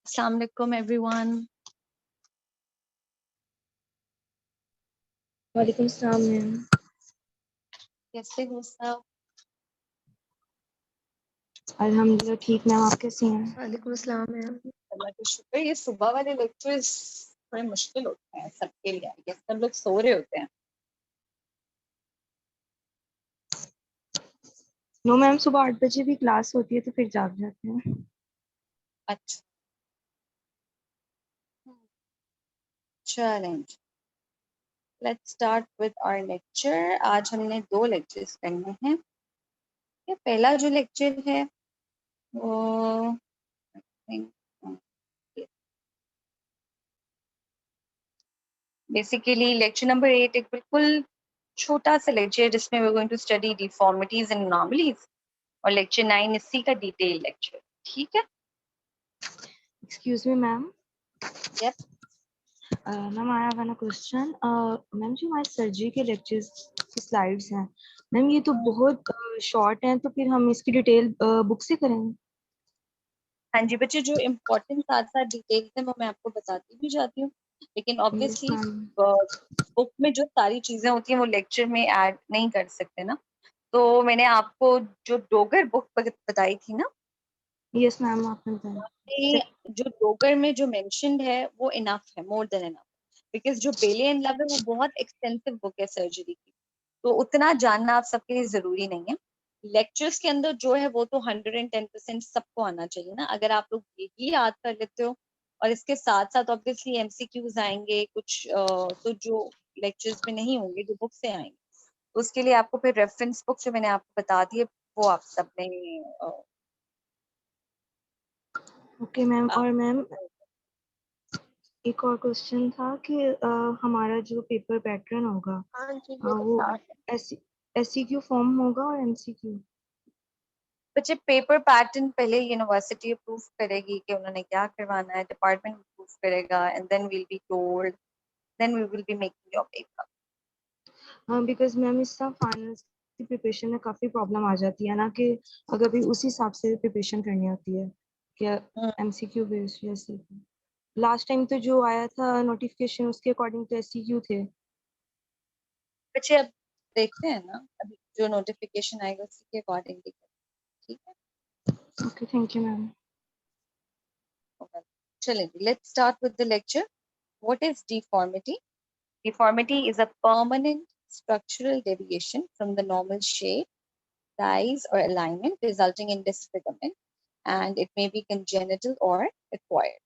Assalamu alaikum everyone. वालेकुम सलाम ma'am. कैसे हो सब? अल्हम्दुलिल्लाह ठीक मैम, आप कैसी हैं? वालेकुम अस्सलाम मैम। अल्लाह का शुक्र। ये सुबह वाले लेक्चर्स थोड़े मुश्किल होते हैं सबके लिए, आई गेस सब लोग सो रहे होते हैं। नो मैम, सुबह 8 बजे भी क्लास होती है तो फिर जाग जाते हैं। अच्छा, चलें, let's start with our lecture. आज हमने 2 लेक्चर्स करने हैं। ये पहला जो लेक्चर है वो बेसिकली लेक्चर नंबर 8 एक बिल्कुल छोटा सा लेक्चर है जिसमें we are going to study deformities and anomalies, और लेक्चर 9 इसी का डिटेल लेक्चर। ठीक है? Excuse me ma'am. Yes. Ma'am I have a question. Ma'am जो हमारे सर्जरी के लेक्चर्स की स्लाइड्स हैं मैम, ये तो बहुत शॉर्ट हैं, तो फिर हम इसकी डिटेल बुक से करेंगे? हाँ जी बच्चे, जो इम्पोर्टेंट साथ साथ डिटेल्स हैं वो मैं आपको बताती भी जाती हूँ, लेकिन यस ऑब्वियसली मैम। बुक में जो सारी चीजें होती हैं वो लेक्चर में ऐड नहीं कर सकते ना। तो मैंने आपको जो डोगर बुक बताई थी ना, यस मैम, आपने बताया। जो डोगर में जो मेंशन्ड है वो इनफ है, मोर देन इनफ। बिकॉज जो बेले एंड लव है वो बहुत एक्सटेंसिव बुक है सर्जरी की, तो उतना जानना आप सबके लिए जरूरी नहीं है। लेक्चर्स के अंदर जो है वो तो 110% सबको आना चाहिए ना। अगर आप लोग यही याद कर लेते हो और इसके साथ साथ ऑब्वियसली एमसीक्यूज आएंगे कुछ, तो जो लेक्चर्स में नहीं होंगे जो बुक से आएंगे, तो उसके लिए आपको फिर रेफरेंस बुक जो मैंने आपको बता दी है वो आप सबने ओके मैम। और मैम एक और क्वेश्चन था कि हमारा जो पेपर पैटर्न होगा हाँ जी वो एससीक्यू फॉर्म होगा और एमसीक्यू? बच्चे पेपर पैटर्न पहले यूनिवर्सिटी अप्रूव करेगी कि उन्होंने क्या करवाना है, डिपार्टमेंट अप्रूव करेगा, and then we will be told, then we will be making your paper. हाँ, बिकॉज मैम इस सब फाइनल्स की प्रिपरेशन में काफ़ी प्रॉब्लम आ जाती है ना, कि अगर भी उसी हिसाब से प्रिपरेशन करनी होती है क्या एमसीक्यू बेस्ड या सीक्यू। लास्ट टाइम तो जो आया था नोटिफिकेशन उसके अकॉर्डिंग तो एससीक्यू थे। बच्चे अब देखते हैं ना, अभी जो नोटिफिकेशन आएगा उसी के अकॉर्डिंग। ठीक है, ओके, थैंक यू मैम। चलें, let's start with the lecture. What is deformity? Deformity is a permanent structural deviation from the normal shape, size, or alignment resulting in disfigurement, and it may be congenital or acquired.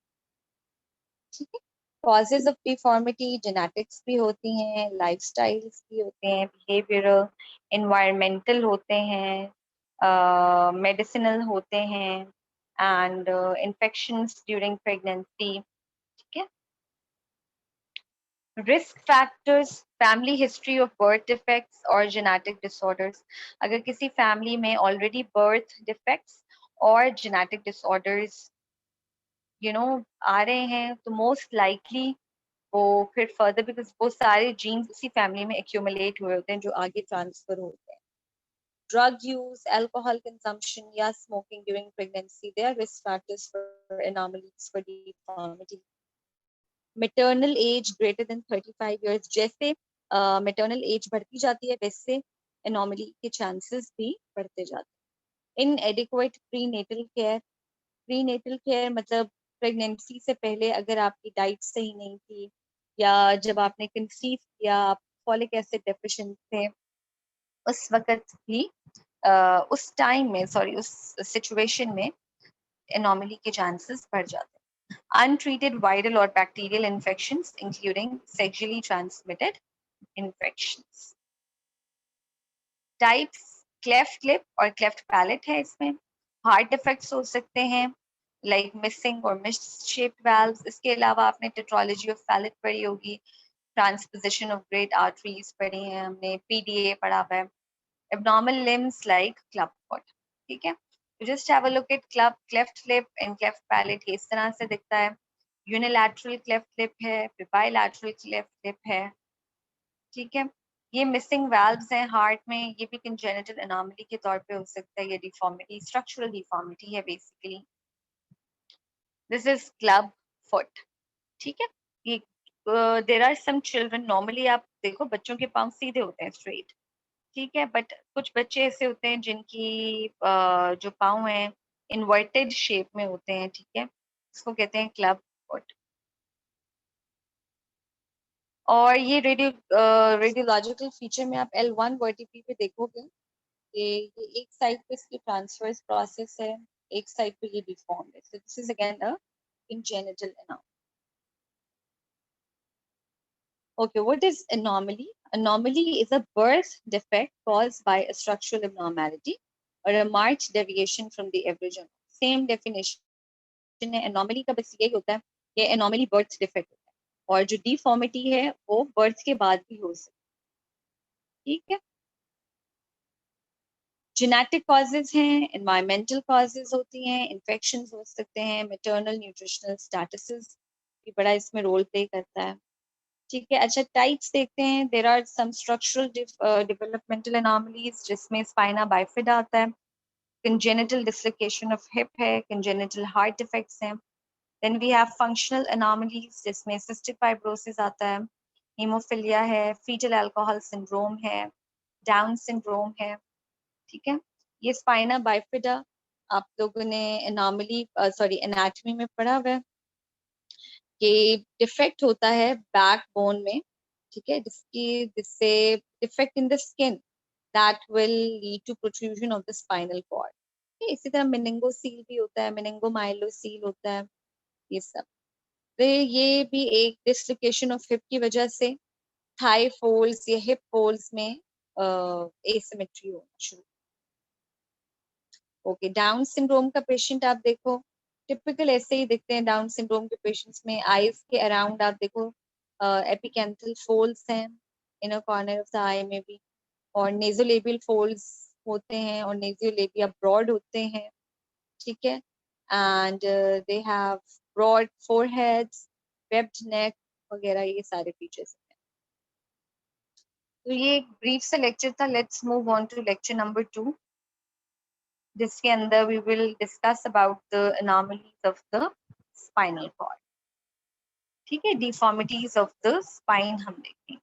ठीक है? Causes of deformity genetics भी होती हैं, lifestyles भी होते हैं, behavioral, environmental होते हैं, medicinal होते हैं, and infections during pregnancy. ठीक है? Risk factors, family history of birth defects और जेनेटिक डिसऑर्डर्स। अगर किसी फैमिली में ऑलरेडी बर्थ डिफेक्ट्स और जेनेटिक डिसऑर्डर्स आ रहे हैं तो मोस्ट लाइकली वो फिर फर्दर, बिकॉज वो सारे जीन्स उसी फैमिली में एक्यूमुलेट हुए होते हैं जो आगे ट्रांसफर होते हैं। ड्रग यूज, अल्कोहल कंजम्पशन या smoking during pregnancy, they are risk factors for anomalies for deformity. Maternal age greater than 35 years, जैसे मेटर्नल एज बढ़ती जाती है वैसे एनोमली के चांसेस भी बढ़ते जाते हैं। इनएडिक्वेट प्रीनेटल केयर, प्रीनेटल केयर मतलब प्रेगनेंसी से पहले अगर आपकी डाइट सही नहीं थी या जब आपने कंसीव किया आप फॉलिक एसिड डेफिशिएंट थे, उस वक्त भी उस टाइम में उस सिचुएशन में एनोमली के चांसेस बढ़ जाते हैं। Untreated viral or bacterial infections, including sexually transmitted infections. Types, cleft lip और cleft palate है इसमें। Heart defects हो सकते हैं, like missing or misshaped valves. इसके अलावा आपने tetralogy of Fallot पढ़ी होगी, transposition of great arteries पढ़ी है हमने, PDA पढ़ा हुआ है। Abnormal limbs like clubfoot. ठीक है, तो just have a look at cleft lip and cleft palate, इस तरह से दिखता है। यूनिलैटरल क्लेफ्ट लिप है, फिर बायलैटरल क्लेफ्ट लिप है। ठीक है, ये मिसिंग वाल्व्स हैं हार्ट में, ये भी कंजेनिटल एनोमली के तौर पे हो सकता है। ये डिफॉर्मिटी, स्ट्रक्चरल डिफॉर्मिटी है basically. This is club foot. ठीक है, ये there are some children, normally आप देखो बच्चों के पाँव सीधे होते हैं, स्ट्रेट, ठीक है, बट कुछ बच्चे ऐसे होते हैं जिनकी जो पाँव हैं इन्वर्टेड शेप में होते हैं, ठीक है, इसको कहते हैं क्लब फुट। और ये रेडियोलॉजिकल फीचर में आप L1 वर्टिब्री पे देखोगे कि ये एक साइड पे इसकी ट्रांसवर्स प्रोसेस है, एक साइड पे ये डिफॉर्म्ड है, so this is again a congenital anomaly. Okay, what is anomaly? Anomaly is a birth defect caused by a structural abnormality or a marked deviation from the average. Same definition है, anomaly का बस यही होता है कि anomaly birth defect होता है, और जो deformity है वो birth के बाद भी हो सकती है, ठीक है। जेनेटिक कॉजेज हैं, एनवायरमेंटल कॉजेज होती हैं, इन्फेक्शंस हो सकते हैं, मैटरनल न्यूट्रिशनल स्टेटसेस भी बड़ा इसमें रोल प्ले करता है, ठीक है। अच्छा, टाइप्स देखते हैं। There are some structural developmental anomalies जिसमें स्पाइना बाइफिडा आता है, कंजेनिटल डिसलोकेशन ऑफ हिप है, कंजेनिटल हार्ट डिफेक्ट्स हैं। Then we have functional anomalies जिसमें सिस्टिक फाइब्रोसिस आता है, हीमोफिलिया है, फीटल अल्कोहल सिंड्रोम है, डाउन सिंड्रोम है, ठीक है। ये स्पाइना बाइफिडा आप लोगों ने एनॉमली सॉरी एनाटॉमी में पढ़ा हुआ है कि डिफेक्ट होता है बैकबोन में, ठीक है, जिससे defect in the skin that will lead to protrusion of the spinal cord. इसी तरह मेनिंगोसील भी होता है, मेनिंगोमाइलोसील होता है, ये सब। तो ये भी एक डिसलोकेशन ऑफ हिप की वजह से थाई फोल्ड्स या हिप फोल्ड्स में एसिमेट्री होना शुरू। ओके, डाउन सिंड्रोम का पेशेंट आप देखो, टिपिकल ऐसे ही दिखते हैं डाउन सिंड्रोम के पेशेंट्स में। आईज के अराउंड आप देखो एपिकेंथल फोल्ड्स हैं इन कॉर्नर ऑफ द आई में भी, और नेजोलेबियल फोल्ड्स होते हैं, और नेजोलेबिया ब्रॉड होते हैं, ठीक है। And they have broad foreheads, webbed neck वगैरह, ये सारे फीचर्स हैं। तो ये एक ब्रीफ सा लेक्चर था। Let's move on to lecture number 2, जिसके अंदर we will discuss about the anomalies of the spinal cord, ठीक है, डिफॉर्मिटीज ऑफ द स्पाइन हम देखेंगे।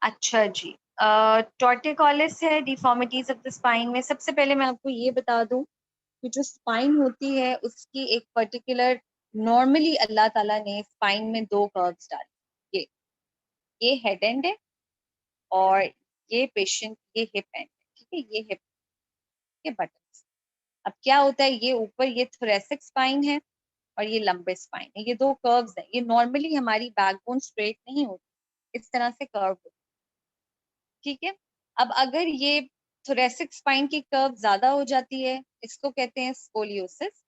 अच्छा जी, टॉर्टिकोलिस है डिफॉर्मिटीज ऑफ द स्पाइन में। सबसे पहले मैं आपको ये बता दूं कि जो स्पाइन होती है उसकी एक पर्टिकुलर, नॉर्मली अल्लाह ताला ने स्पाइन में दो कर्व्स डाले, ये हेड एंड है और ये पेशेंट ये हिप एंड है, ठीक है, ये हिप के बटन। अब क्या होता है, ये ऊपर ये थोरेसिक स्पाइन है और ये लंबे स्पाइन है, ये दो कर्व्स हैं। ये नॉर्मली हमारी बैकबोन स्ट्रेट नहीं होती, इस तरह से कर्व होती है, ठीक है। अब अगर ये थोरेसिक स्पाइन की कर्व ज्यादा हो जाती है, इसको कहते हैं स्कोलियोसिस।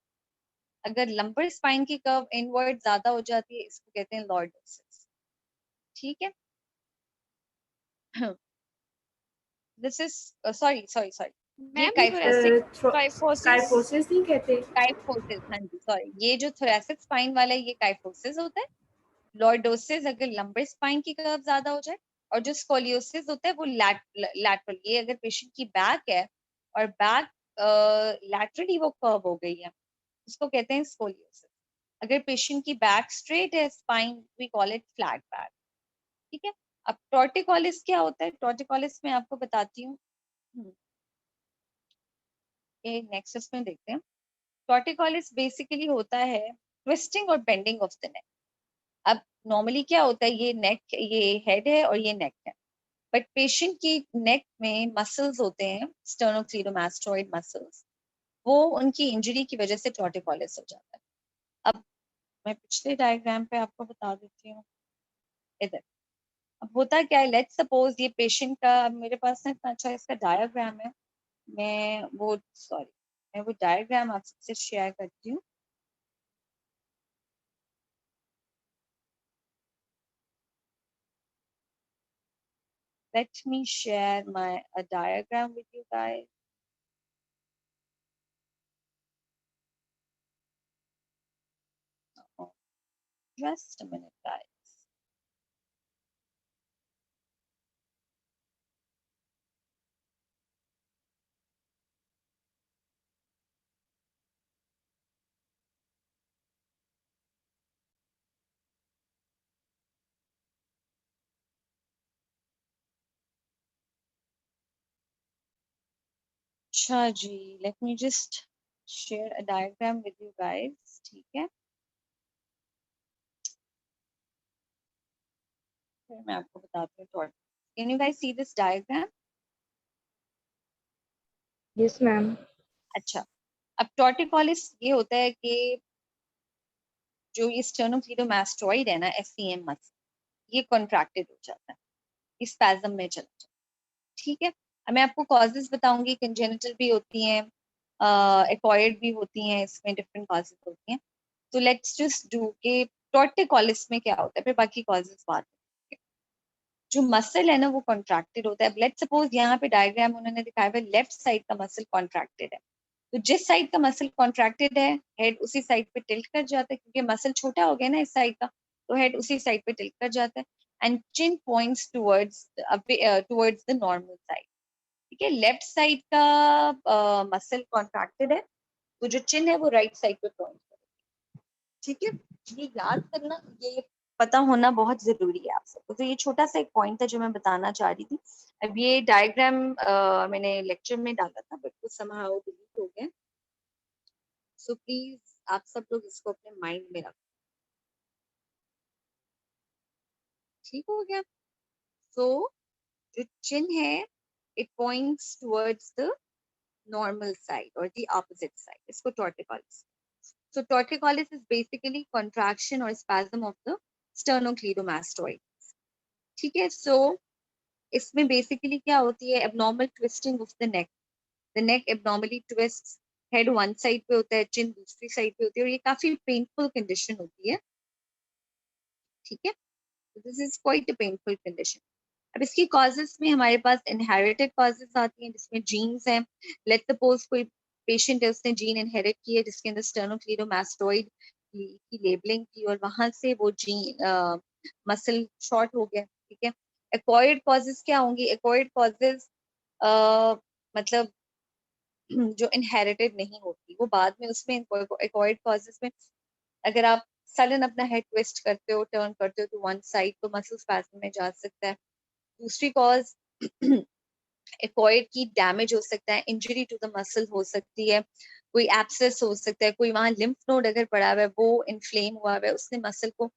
अगर लंबर स्पाइन की कर्व इनवर्ड ज्यादा हो जाती है, इसको कहते हैं लॉर्डोसिस, ठीक है। This is sorry sorry sorry, ये मैम काइफोसिक, काइफोसिस काइफोसिस नहीं कहते। काइफोसिस, हाँ जी सॉरी, ये जो थोरेसिक स्पाइन वाला है ये काइफोसिस होता है। लॉर्डोसिस अगर लंबे स्पाइन की कर्व ज्यादा हो जाए, और जो स्कोलियोसिस होता है वो लैटरल, ये अगर पेशेंट की बैक है और बैक लैटरली वो कर्व हो गई है, उसको कहते हैं स्कोलियोसिस। अगर पेशेंट की बैक स्ट्रेट है, spine, we call it flat back, ठीक है। अब टॉर्टिकोलिस क्या होता है? टॉर्टिकोलिस में आपको बताती हूँ, ये नेक्सस में देखते हैं। टॉर्टिकोलिस बेसिकली होता है ट्विस्टिंग और बेंडिंग ऑफ द नेक। अब नॉर्मली क्या होता है, ये नेक, ये हेड है और ये नेक है, बट पेशेंट की नेक में मसल्स होते हैं, स्टर्नोक्लीडोमास्टोइड मसल्स, वो उनकी इंजरी की वजह से टॉर्टिकोलिस हो जाता है। अब मैं पिछले डायग्राम पे आपको बता देती हूँ, इधर। अब होता क्या है, लेट्स सपोज ये पेशेंट का, मेरे पास ना इतना अच्छा इसका डायग्राम है, मैं वो सॉरी मैं वो डायग्राम आपसे शेयर करती हूँ। Let me share my a diagram with you guys. Oh, just a minute, guys. अच्छा जी, let me just share a diagram with you guys. ठीक है, फिर मैं आपको बताती हूँ torticollis. Can you guys see this diagram? Yes ma'am. अच्छा, अब torticollis ये होता है कि जो ये sternocleidomastoid है ना, SCM मसल, ये कॉन्ट्रैक्टेड हो जाता है, इस स्पैज्म में चला जाता है। ठीक है, अब मैं आपको कॉजेज बताऊंगी, कंजेनिटल भी होती हैं, एक्वायर्ड भी होती हैं, इसमें डिफरेंट कॉजेज होती हैं। तो लेट्स जस्ट डू के टॉर्टिकोलिस में क्या होता है, फिर बाकी कॉजेज बात करेंगे। जो मसल है ना वो कॉन्ट्रैक्टेड होता है। लेट्स सपोज यहाँ पे डायग्राम उन्होंने दिखाया है, लेफ्ट साइड का मसल कॉन्ट्रैक्टेड है, तो जिस साइड का मसल कॉन्ट्रैक्टेड है हेड उसी साइड पे टिल्ट कर जाता है, क्योंकि मसल छोटा हो गया ना इस साइड का, तो हेड उसी साइड पे टिल्ट कर जाता है। And chin points towards the normal side. ठीक है, लेफ्ट साइड का मसल कॉन्ट्रैक्टेड है, तो जो चिन है वो राइट साइड पे पॉइंट करेगी। ठीक है, ये याद करना, ये पता होना बहुत जरूरी है आप सबको। तो ये छोटा सा एक पॉइंट था जो मैं बताना चाह रही थी। अब ये डायग्राम मैंने लेक्चर में डाला था बट कुछ समहाउ डिलीट हो गया, सो प्लीज आप सब लोग इसको अपने माइंड में रखो। ठीक हो गया? सो जो चिन है it points towards the normal side और द ऑपोजिट साइड, इसको torticollis. So torticollis is basically contraction or spasm of the sternocleidomastoid. ठीक है, so इसमें बेसिकली क्या होती है, abnormal twisting of the neck abnormally twist, head one side पे होता है, चिन दूसरी साइड पे होती है, और ये काफी पेनफुल कंडीशन होती है। ठीक है, this is quite a painful condition. अब इसकी कॉजेस में हमारे पास इनहेरिटेड कॉजेस आती हैं, जिसमें जीन्स हैं। लेट्स सपोज कोई पेशेंट है, उसने जीन इनहेरिट की है जिसके अंदर स्टर्नोक्लीडोमास्टोइड की लेबलिंग थी, और वहां से वो जीन मसल शॉर्ट हो गया। ठीक है, एक्वायर्ड कॉजेस क्या होंगी? एक्वायर्ड कॉजेस मतलब जो इनहेरिटेड नहीं होती, वो बाद में उसमें एक्वायर्ड कॉजेस में अगर आप सडन अपना हेड ट्विस्ट करते हो, टर्न करते हो टू वन साइड, तो मसल स्पैज्म में जा सकता है। दूसरी कॉज एक्वायर्ड की डैमेज हो सकता है, इंजरी टू द मसल हो सकती है, कोई एब्सेस हो सकता है, कोई वहां लिम्फ नोड अगर पड़ा हुआ है वो इन्फ्लेम हुआ हुआ है, उसने मसल को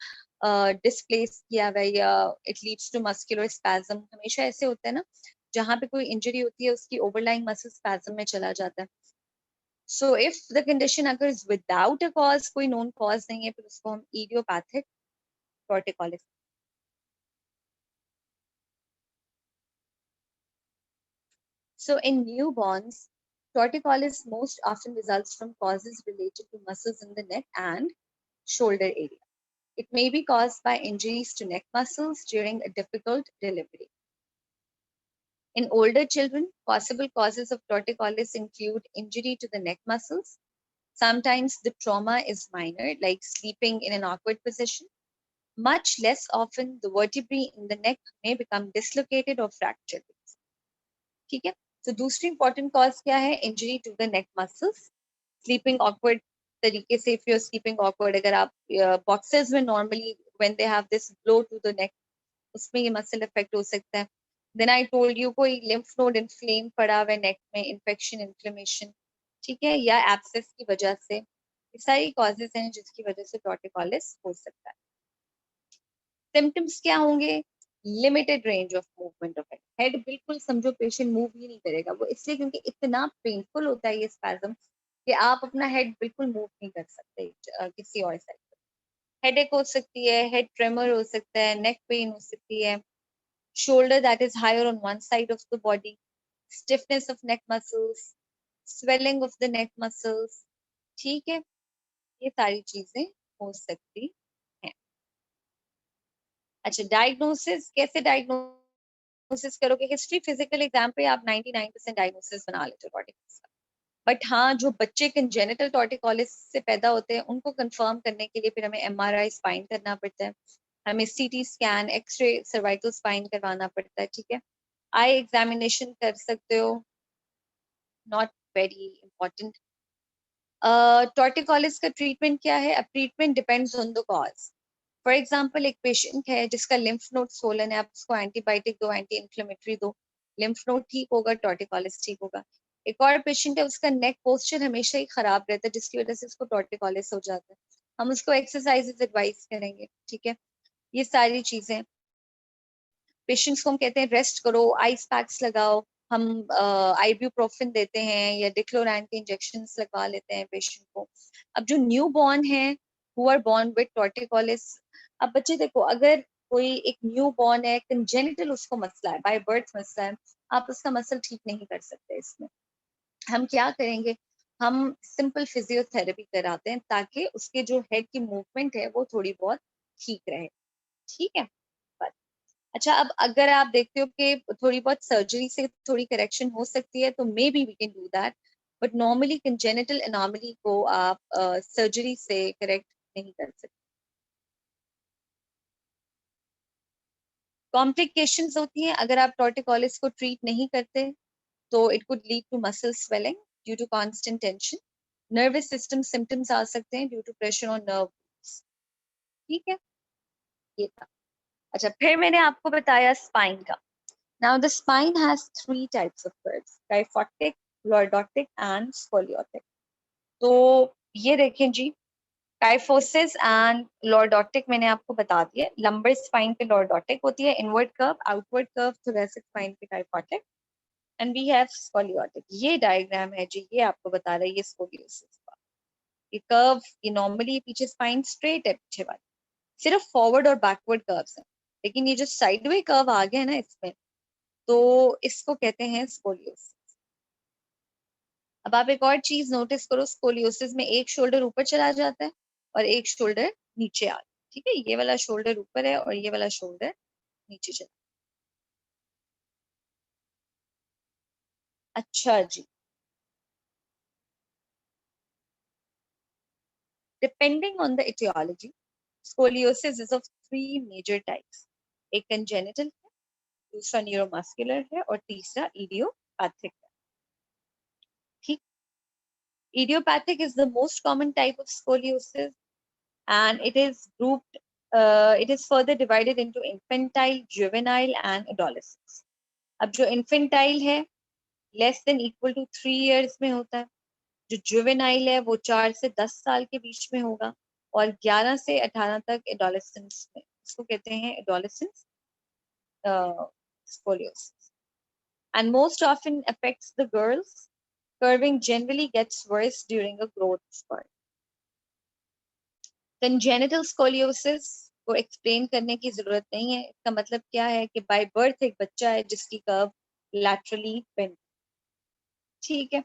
डिस्प्लेस किया हुआ है, या it leads to muscular spasm. हमेशा ऐसे होता है ना, जहां पे कोई इंजरी होती है उसकी ओवरलाइंग मसल स्पैज्म में चला जाता है। सो इफ द कंडीशन अगर विदाउट अ कॉज, कोई नोन कॉज नहीं है, फिर उसको हम idiopathic torticollis. So in newborns, torticollis most often results from causes related to muscles in the neck and shoulder area. It may be caused by injuries to neck muscles during a difficult delivery. In older children, possible causes of torticollis include injury to the neck muscles. Sometimes the trauma is minor, like sleeping in an awkward position. Much less often, the vertebrae in the neck may become dislocated or fractured. ठीक है, तो दूसरी important cause क्या है? Injury to the neck muscles, sleeping awkward तरीके से, if you are sleeping awkward, अगर आप बॉक्सेस में normally when they have this blow to the neck, उसमें ये मसल इफेक्ट हो सकता है। देन आई टोल्ड यू कोई लिम्फ नोड इन्फ्लेम पड़ा हुआ है नेक में, इन्फेक्शन, इन्फ्लेमेशन, ठीक है, या एब्सेस की वजह से, ये सारी कॉजेज हैं जिसकी वजह से टॉर्टिकोलिस हो सकता है। सिम्टम्स क्या होंगे? Limited range of movement of head, head बिल्कुल समझो पेशेंट मूव ही नहीं करेगा, वो इसलिए क्योंकि इतना पेनफुल होता है ये स्पैज्म कि आप अपना हेड बिल्कुल मूव नहीं कर सकते किसी और साइड पर। हेडेक हो सकती है, हेड ट्रेमर हो सकता है, नेक पेन हो सकती है, shoulder that is higher on one side of the body, stiffness of neck muscles, swelling of the neck muscles। ठीक है, ये सारी चीजें हो सकती हैं। अच्छा, डायग्नोसिस कैसे डायग्नोसिस करोगे? हिस्ट्री, फिजिकल एग्जाम पे आप 99% डायग्नोसिस बना लेते हो टॉर्टिकोलिस का। बट हाँ, जो बच्चे कंजेनिटल टॉर्टिकोलिस से पैदा होते हैं उनको कंफर्म करने के लिए फिर हमें एमआरआई स्पाइन करना पड़ता है, हमें CT scan, x ray cervical spine करवाना पड़ता है। ठीक है, आई एग्जामिनेशन कर सकते हो, नॉट वेरी इंपॉर्टेंट। टॉर्टिकोलिस का ट्रीटमेंट क्या है? अब treatment depends on the cause. For example, एक पेशेंट है जिसका लिम्फ नोड swollen है, आप उसको एंटीबायोटिक दो, एंटी इन्फ्लेमेटरी दो, लिम्फ नोड ठीक होगा, टॉर्टिकोलिस ठीक होगा। एक और पेशेंट है, उसका नेक पोस्चर हमेशा ही खराब रहता है, जिसकी वजह से उसको टॉर्टिकोलिस हो जाता है। हम उसको एक्सरसाइजेस एडवाइस करेंगे, ठीक है। ये सारी चीजें पेशेंट्स को हम कहते हैं रेस्ट करो, आइस पैक्स लगाओ, हम आइब्यूप्रोफेन देते हैं या डिक्लोरान के इंजेक्शंस लगवा लेते हैं पेशेंट को। अब जो न्यू बॉर्न है who are born with torticollis, अब बच्चे देखो, अगर कोई एक न्यू बॉर्न है, कंजेनिटल उसको मसला है, बाय बर्थ मसला है, आप उसका मसल ठीक नहीं कर सकते। इसमें हम क्या करेंगे, हम सिंपल फिजियोथेरेपी कराते हैं ताकि उसके जो हेड की मूवमेंट है वो थोड़ी बहुत ठीक रहे, ठीक है। अच्छा, अब अगर आप देखते हो कि थोड़ी बहुत सर्जरी से थोड़ी करेक्शन हो सकती है तो may be we can do that, but normally congenital anomaly को आप सर्जरी से करेक्ट नहीं कर सकते। कॉम्प्लिकेशंस होती हैं अगर आप टॉर्टिकोलिस को ट्रीट नहीं करते, तो it could lead to muscle swelling due to constant tension, nervous system symptoms आ सकते हैं due to pressure on nerve, ठीक है। ये था। अच्छा, फिर मैंने आपको बताया स्पाइन का। Now the spine has three types of curves: kyphotic, lordotic and scoliotic. तो ये देखें जी, काइफोसिस एंड लॉर्डोटिक मैंने आपको बता दिया। लंबर स्पाइन पे लॉर्डोटिक होती है, inward curve, outward curve thoracic spine पे kyphotic, and we have scoliotic. ये डायग्राम है जी, ये आपको बता रहा है ये स्कोलियोसिस का। ये कर्व, ये नॉर्मली पीछे स्पाइन स्ट्रेट है पीछे वाली, सिर्फ फॉरवर्ड और बैकवर्ड कर्व्स हैं, लेकिन ये जो साइडवे कर्व आ गया ना इसमें, तो इसको कहते हैं स्कोलियोसिस। अब आप एक और चीज नोटिस करो, स्कोलियोसिस में एक शोल्डर ऊपर चला जाता है और एक शोल्डर नीचे आता है, ठीक है। ये वाला शोल्डर ऊपर है और ये वाला शोल्डर नीचे चला। अच्छा जी, depending on the etiology, scoliosis is of three major types. एक कंजेनिटल है, दूसरा न्यूरोमस्कुलर है और तीसरा इडियोपैथिक है, ठीक। Idiopathic is the most common type of scoliosis, and it is grouped, it is further divided into infantile, juvenile and adolescence. अब जो infantile है less than equal to 3 years में होता है, जो जुवेनाइल है वो 4 से 10 साल के बीच में होगा, और 11 से 18 तक एडोलेसेंस में, इसको कहते हैं adolescence scoliosis, and most often affects the girls. Curving generally gets worse during a growth spurt. Congenital scoliosis को एक्सप्लेन करने की जरूरत नहीं है। इसका मतलब क्या है कि बाय बर्थ एक बच्चा है जिसकी कर्व लैटरली बेंड, ठीक है।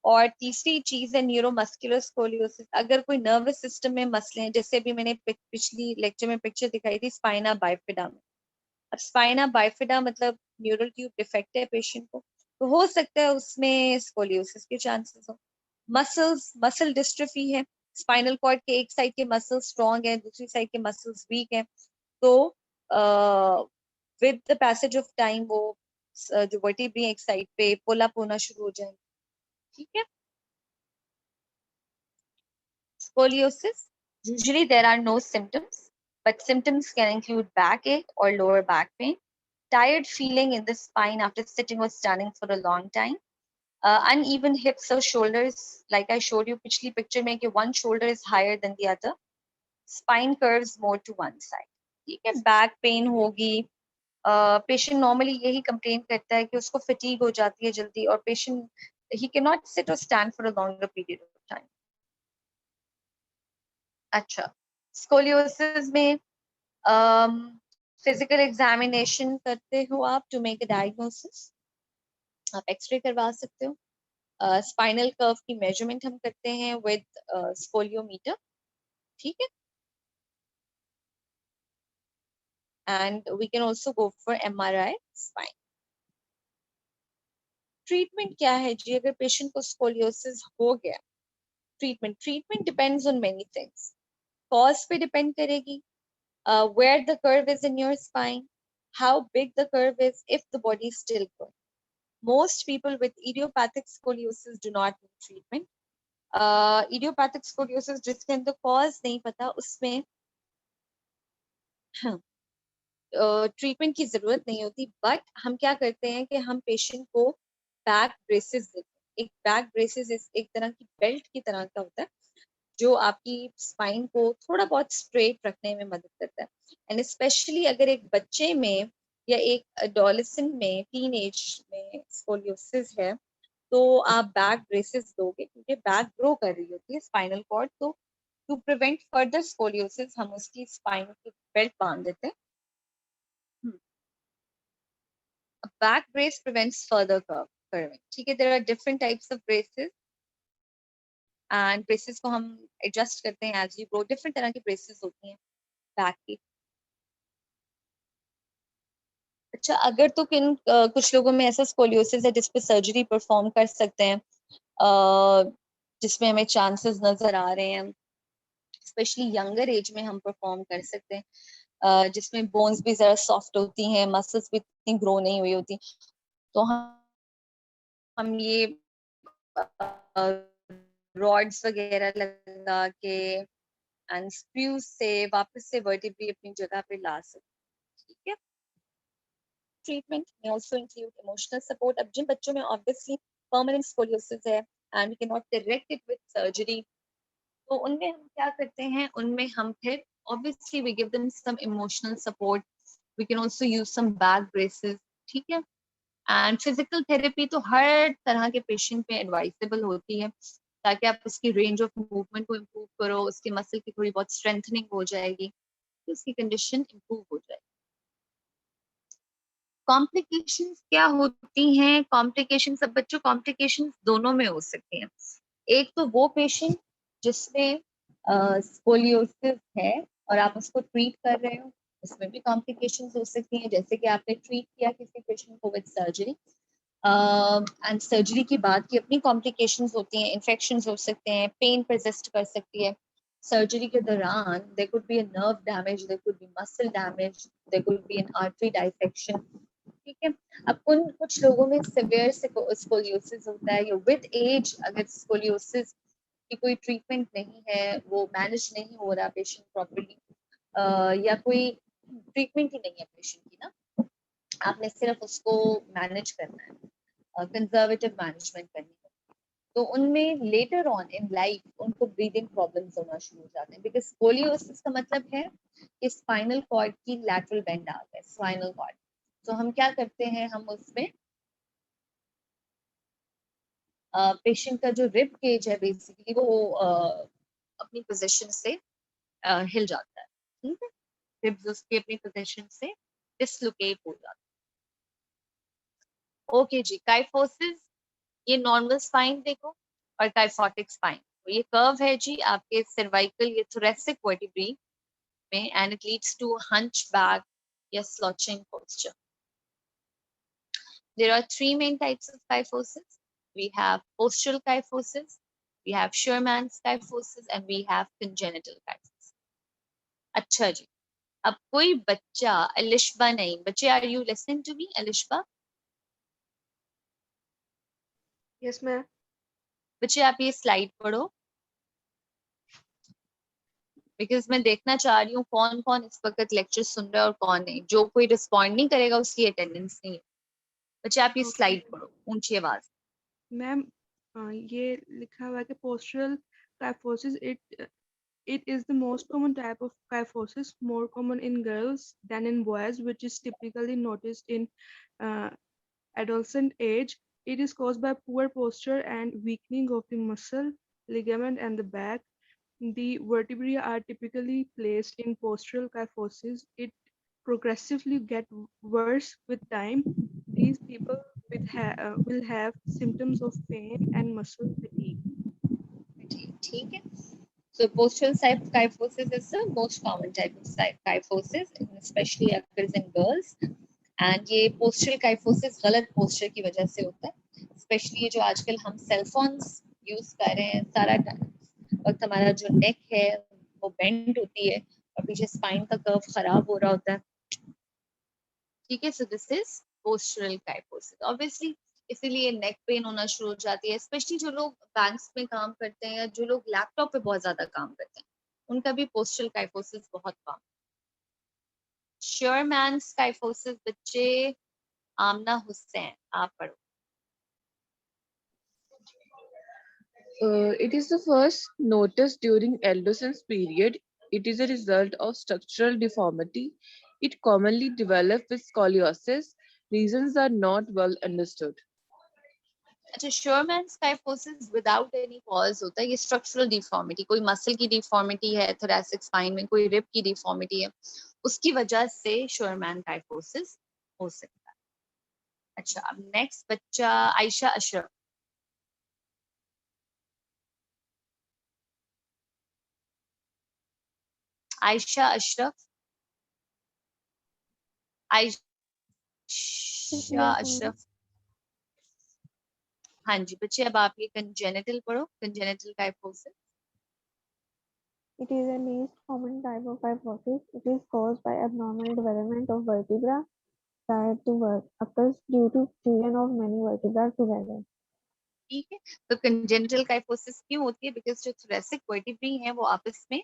और तीसरी चीज है न्यूरोमस्कुलर स्कोलियोसिस। अगर कोई नर्वस सिस्टम में मसले हैं, जैसे अभी मैंने पिछली लेक्चर में पिक्चर दिखाई थी स्पाइना बाइफिडा में, अब स्पाइना बाइफिडा मतलब न्यूरल ट्यूब डिफेक्ट है पेशेंट को, तो हो सकता है उसमें स्कोलियोसिस के चांसेस हो। मसल डिस्ट्रफी है, स्पाइनल कॉर्ड के एक साइड के मसल स्ट्रॉन्ग है, दूसरी साइड के मसल्स वीक है, तो with the passage of time वो जो वर्टिब्री एक साइड पे पुल अप होना शुरू हो जाएंगे, ठीक है। Scoliosis, usually there are no symptoms, but symptoms can include backache or lower back pain, tired feeling in the spine after sitting or standing for a long time, uneven hips or shoulders, like I showed you पिछली picture में कि one shoulder is higher than the other, spine curves more to one side, ठीक है। Back pain होगी, patient normally यही complain करता है कि उसको फटीग हो जाती है जल्दी, और patient he can not sit और stand for a longer period of time. अच्छा, स्कोलियोसिस में फिजिकल एग्जामिनेशन करते हो आप टू मेक अ डायग्नोसिस, आप एक्सरे करवा सकते हो। स्पाइनल कर्व की मेजरमेंट हम करते हैं विद स्कोलियोमीटर, ठीक है। And we can also go for MRI spine. Treatment क्या है जी, अगर पेशेंट को स्कोलियोसिस हो गया, treatment depends on many things. Cause पे डिपेंड करेगी, where the curve is in your spine, how big the curve is, if the body is still growing. Most people with idiopathic scoliosis do not need treatment. Idiopathic scoliosis जिसके अंदर cause नहीं पता, उसमें treatment की जरूरत नहीं होती, but हम क्या करते हैं कि हम पेशेंट को बैक ब्रेसेस देते हैं। एक बैक ब्रेसेस एक तरह की बेल्ट की तरह का होता है जो आपकी स्पाइन को थोड़ा बहुत स्ट्रेट रखने में मदद करता है। एंड स्पेशली अगर एक बच्चे में या एक एडोलेसेंट में, टीन एज में स्कोलियोसिस है, तो आप बैक ब्रेसेस दोगे क्योंकि बैक ग्रो कर रही होती है स्पाइनल कॉर्ड। तो टू प्रिवेंट फर्दर स्कोलियोसिस हम उसकी स्पाइन की बेल्ट बांध देते हैं। Back brace prevents further curving. ठीक है, there are different types of braces and braces को हम एडजस्ट करते हैं एज यू ग्रो। डिफरेंट तरह की ब्रेसेस होती हैं बैक की। अच्छा, अगर तो कुछ लोगों में ऐसा स्कोलियोसिस है जिसपे सर्जरी परफॉर्म कर सकते हैं, जिसमें हमें चांसेस नजर आ रहे हैं, स्पेशली यंगर एज में हम परफॉर्म कर सकते हैं, जिसमें बोन्स भी जरा सॉफ्ट होती हैं, मसल्स भी इतनी ग्रो नहीं हुई होती, तो हम ये रॉड्स वगैरह लगा के एंड स्क्रूज से वापस से वर्टिब्रे अपनी जगह पे ला सकते। ठीक है, treatment may also include emotional support। अब जिन बच्चों में obviously permanent scoliosis है and we cannot correct it with surgery, तो उनमें हम क्या करते हैं, उनमें हम फिर obviously we give them some emotional support, we can also use some back braces। ठीक है, एंड फिजिकल थेरेपी तो हर तरह के पेशेंट पे एडवाइजेबल होती है ताकि आप उसकी रेंज ऑफ मूवमेंट को इम्प्रूव करो, उसकी मसल की थोड़ी बहुत स्ट्रेंथनिंग हो जाएगी, तो उसकी कंडीशन इम्प्रूव हो जाएगी। कॉम्प्लिकेशंस क्या होती हैं? कॉम्प्लिकेशंस, सब बच्चों कॉम्प्लिकेशंस दोनों में हो सकती हैं। एक तो वो पेशेंट जिसमें स्कोलियोसिस है और आप उसको ट्रीट कर रहे हो, उसमें भी कॉम्प्लिकेशंस हो सकती हैं, जैसे कि आपने ट्रीट किया किसी पेशेंट को विद सर्जरी, एंड सर्जरी की बाद की अपनी कॉम्प्लिकेशंस होती हैं, इन्फेक्शंस हो सकते हैं, पेन परसिस्ट कर सकती है। सर्जरी के दौरान there could be a nerve damage, there could be muscle damage, there could be an artery dissection. ठीक है, अब उन कुछ लोगों में सिवियर स्कोलियोसिस होता है, या विद एज अगर स्कोलियोसिस की कोई ट्रीटमेंट नहीं है, वो मैनेज नहीं हो रहा पेशेंट प्रॉपर्ली, या कोई ट्रीटमेंट ही नहीं है पेशेंट की ना, आपने सिर्फ उसको मैनेज करना है, कंजर्वेटिव मैनेजमेंट करनी है, तो उनमें लेटर ऑन इन लाइफ उनको ब्रीदिंग प्रॉब्लम्स होना शुरू हो जाते हैं। बिकॉज स्कोलियोसिस का मतलब है कि स्पाइनल कॉर्ड की लैटरल बेंड आ गए, स्पाइनल कॉर्ड। तो हम क्या करते हैं, हम उसमें पेशेंट का जो रिब केज है बेसिकली वो अपनी पोजीशन से हिल जाता है। ठीक है, रिब्स उसके अपनी पोजीशन से डिसलोकेट हो जाता है। ओके जी, काइफोसिस, ये नॉर्मल स्पाइन देखो, और काइफोटिक स्पाइन, तो ये कर्व है जी आपके सर्वाइकल या थोरेसिक वर्टिब्रे में, and it leads to hunchback या slouching posture। There are three main types of kyphosis. We have postural kyphosis, we have Sherman's kyphosis, and we have congenital kyphosis। अच्छा जी, अब कोई बच्चा, अलिशबा नहीं, बच्चे are you listening to me? Alishba, Yes, ma'am. बच्चे आप ये स्लाइड पढ़ो, बिकॉज मैं देखना चाह रही हूँ कौन कौन इस वक्त लेक्चर सुन रहा है और कौन नहीं। जो कोई रिस्पॉन्ड नहीं करेगा उसकी अटेंडेंस नहीं है। बच्चे आप ये Okay. स्लाइड पढ़ो ऊंची आवाज। मैम, ये लिखा हुआ है कि postural kyphosis, it is the most common type of kyphosis, more common in girls than in boys, which is typically noticed in uh, adolescent age. It is caused by poor posture and weakening of the muscle, ligament, and the back. The vertebrae are typically placed in postural kyphosis. It progressively get worse with time. These people will have symptoms of pain and muscle fatigue. ठीक है, so postural kyphosis is the most common type of kyphosis, especially occurs in girls। and ये postural kyphosis गलत posture की वजह से होता है, especially ये जो आजकल हम सेल फोन्स यूज कर रहे हैं, सारा वक्त हमारा जो नेक है वो बेंड होती है और पीछे स्पाइन का कर्व खराब हो रहा होता है। ठीक है, so this is postural kyphosis. Obviously इसीलिए नेक पेन होना शुरू हो जाती है, स्पेशली जो लोग बैंक्स में काम करते हैं या जो लोग लैपटॉप पे बहुत ज्यादा काम करते हैं, उनका भी पोस्चरल काइफोसिस बहुत कम। श्योरमैन्स काइफोसिस, बच्चे आमना हुसैन आप पढ़ो। It is the first noticed during adolescence period. It is a result of structural deformity. It commonly develops with scoliosis. Reasons are not well understood. अच्छा, शोरमैन्स काइफोसिस विदाउट एनी कॉज होता है, ये structural deformity, कोई muscle की deformity है thoracic spine में, कोई rib की डिफॉर्मिटी है, उसकी वजह से शोरमैन काइफोसिस हो सकता है। अच्छा, अब नेक्स्ट बच्चा आयशा अशरफ। आयशा अशरफ, आयशा अशरफ। हाँ जी बच्चे, अब आप ये कंजेनिटल पढ़ो, congenital kyphosis. It is the least common type of kyphosis. It is caused by abnormal development of vertebra prior to birth, occurs due to fusion of many vertebrae together. ठीक है, तो कंजेनिटल काइफोसिस क्यों होती है? Because जो thoracic vertebrae हैं वो आपस में